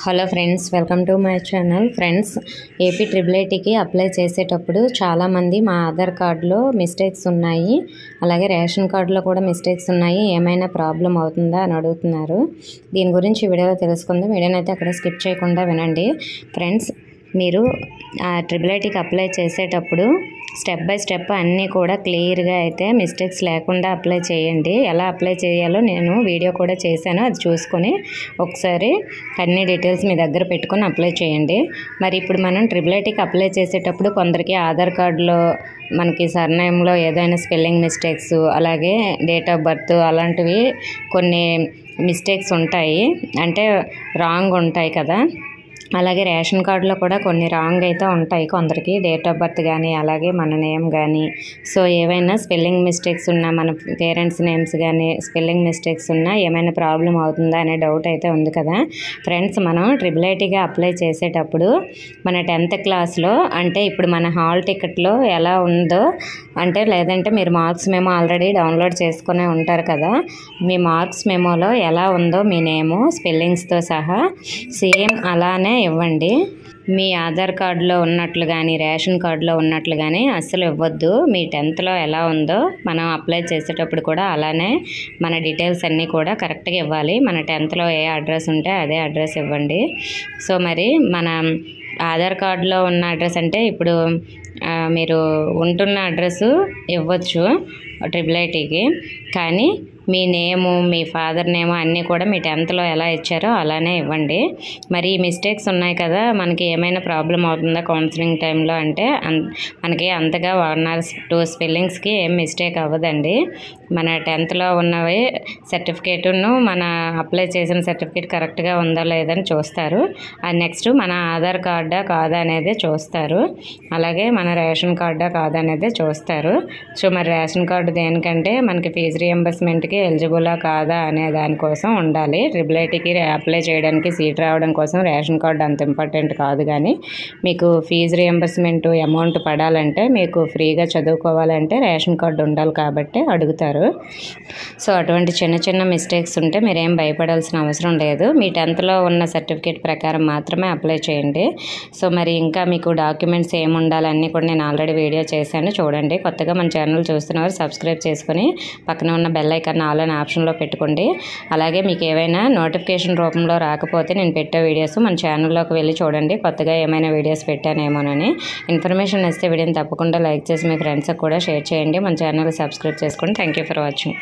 Hello friends, welcome to my channel. Friends, AP triple ఐటీకి apply చేసేటప్పుడు చాలామంది మా ఆధార్ కార్డులో మిస్టేక్స్ ఉన్నాయి, అలాగే రేషన్ కార్డులో కూడా మిస్టేక్స్ ఉన్నాయి, ఏమైనా ప్రాబ్లం అవుతుందా అని అడుగుతున్నారు. దీని గురించి వీడియోలో తెలుసుకుందాం. వీడియోని అయితే అక్కడ స్కిప్ చేయకుండా వినండి. ఫ్రెండ్స్, మీరు ట్రిపుల్ ఐటీకి అప్లై చేసేటప్పుడు స్టెప్ బై స్టెప్ అన్నీ కూడా క్లియర్గా అయితే మిస్టేక్స్ లేకుండా అప్లై చేయండి. ఎలా అప్లై చేయాలో నేను వీడియో కూడా చేశాను, అది చూసుకొని ఒకసారి అన్ని డీటెయిల్స్ మీ దగ్గర పెట్టుకొని అప్లై చేయండి. మరి ఇప్పుడు మనం ట్రిపుల్ ఐటీకి అప్లై చేసేటప్పుడు కొందరికి ఆధార్ కార్డులో మనకి సర్నేమ్లో ఏదైనా స్పెల్లింగ్ మిస్టేక్స్, అలాగే డేట్ ఆఫ్ బర్త్ అలాంటివి కొన్ని మిస్టేక్స్ ఉంటాయి, అంటే రాంగ్ ఉంటాయి కదా. అలాగే రేషన్ కార్డులో కూడా కొన్ని రాంగ్ అయితే ఉంటాయి కొందరికి, డేట్ ఆఫ్ బర్త్ కానీ అలాగే మన నేమ్ కానీ. సో ఏవైనా స్పెల్లింగ్ మిస్టేక్స్ ఉన్నా, మన పేరెంట్స్ నేమ్స్ కానీ స్పెల్లింగ్ మిస్టేక్స్ ఉన్నా ఏమైనా ప్రాబ్లం అవుతుందా అనే డౌట్ అయితే ఉంది కదా. ఫ్రెండ్స్, మనం ట్రిపుల్ ఐటీగా అప్లై చేసేటప్పుడు మన 10th క్లాస్లో, అంటే ఇప్పుడు మన హాల్ టికెట్లో ఎలా ఉందో, అంటే లేదంటే మీరు మార్క్స్ మెమో ఆల్రెడీ డౌన్లోడ్ చేసుకునే ఉంటారు కదా, మీ మార్క్స్ మెమోలో ఎలా ఉందో మీ నేము స్పెల్లింగ్స్తో సహా సేమ్ అలానే ఇవ్వండి. మీ ఆధార్ కార్డులో ఉన్నట్లు కానీ రేషన్ కార్డులో ఉన్నట్లు కానీ అస్సలు ఇవ్వద్దు. మీ 10thలో ఎలా ఉందో మనం అప్లై చేసేటప్పుడు కూడా అలానే మన డీటెయిల్స్ అన్నీ కూడా కరెక్ట్గా ఇవ్వాలి. మన 10thలో ఏ అడ్రస్ ఉంటే అదే అడ్రస్ ఇవ్వండి. సో మరి మన ఆధార్ కార్డులో ఉన్న అడ్రస్ అంటే ఇప్పుడు మీరు ఉంటున్న అడ్రస్ ఇవ్వచ్చు ట్రిపుల్ ఐటీకి, కానీ మీ నేము, మీ ఫాదర్ నేము అన్నీ కూడా మీ 10thలో ఎలా ఇచ్చారో అలానే ఇవ్వండి. మరి ఈ మిస్టేక్స్ ఉన్నాయి కదా, మనకి ఏమైనా ప్రాబ్లం అవుతుందా కౌన్సిలింగ్ టైంలో అంటే మనకి అంతగా 1 or 2 స్పెల్లింగ్స్కి ఏం మిస్టేక్ అవ్వదండి. మన 10thలో ఉన్నవి సర్టిఫికేటును మన అప్లై చేసిన సర్టిఫికేట్ కరెక్ట్గా ఉందా లేదని చూస్తారు. అది నెక్స్ట్ మన ఆధార్ కార్డా కాదా అనేది చూస్తారు, అలాగే మన రేషన్ కార్డా కాదా అనేది చూస్తారు. సో మరి రేషన్ కార్డు దేనికంటే మనకి ఫీజు రియంబర్స్మెంట్కి ఎలిజిబులా కాదా అనే దానికోసం ఉండాలి. ట్రిపుల్ ఐటీకి అప్లై చేయడానికి సీట్ రావడం కోసం రేషన్ కార్డు అంత ఇంపార్టెంట్ కాదు, కానీ మీకు ఫీజు రియంబర్స్మెంట్ అమౌంట్ పడాలంటే, మీకు ఫ్రీగా చదువుకోవాలంటే రేషన్ కార్డు ఉండాలి కాబట్టి అడుగుతారు. సో అటువంటి చిన్న చిన్న మిస్టేక్స్ ఉంటే మీరేం భయపడాల్సిన అవసరం లేదు. మీ 10thలో ఉన్న సర్టిఫికేట్ ప్రకారం మాత్రమే అప్లై చేయండి. సో మరి ఇంకా మీకు డాక్యుమెంట్స్ ఏమి ఉండాలన్నీ కూడా నేను ఆల్రెడీ వీడియో చేశాను, చూడండి. కొత్తగా మన ఛానల్ చూస్తున్నవారు సబ్స్క్రైబ్ చేసుకొని పక్కన ఉన్న బెల్ ఐకాన్ ఆల్ అనే ఆప్షన్లో పెట్టుకోండి. అలాగే మీకు ఏవైనా నోటిఫికేషన్ రూపంలో రాకపోతే నేను పెట్టే వీడియోస్ మన ఛానల్లోకి వెళ్ళి చూడండి, కొత్తగా ఏమైనా వీడియోస్ పెట్టానేమోనని. ఇన్ఫర్మేషన్ ఇస్తే వీడియోని తప్పకుండా లైక్ చేసి మీ ఫ్రెండ్స్కి కూడా షేర్ చేయండి. మన ఛానల్ సబ్స్క్రైబ్ చేసుకోండి. Thank you for watching.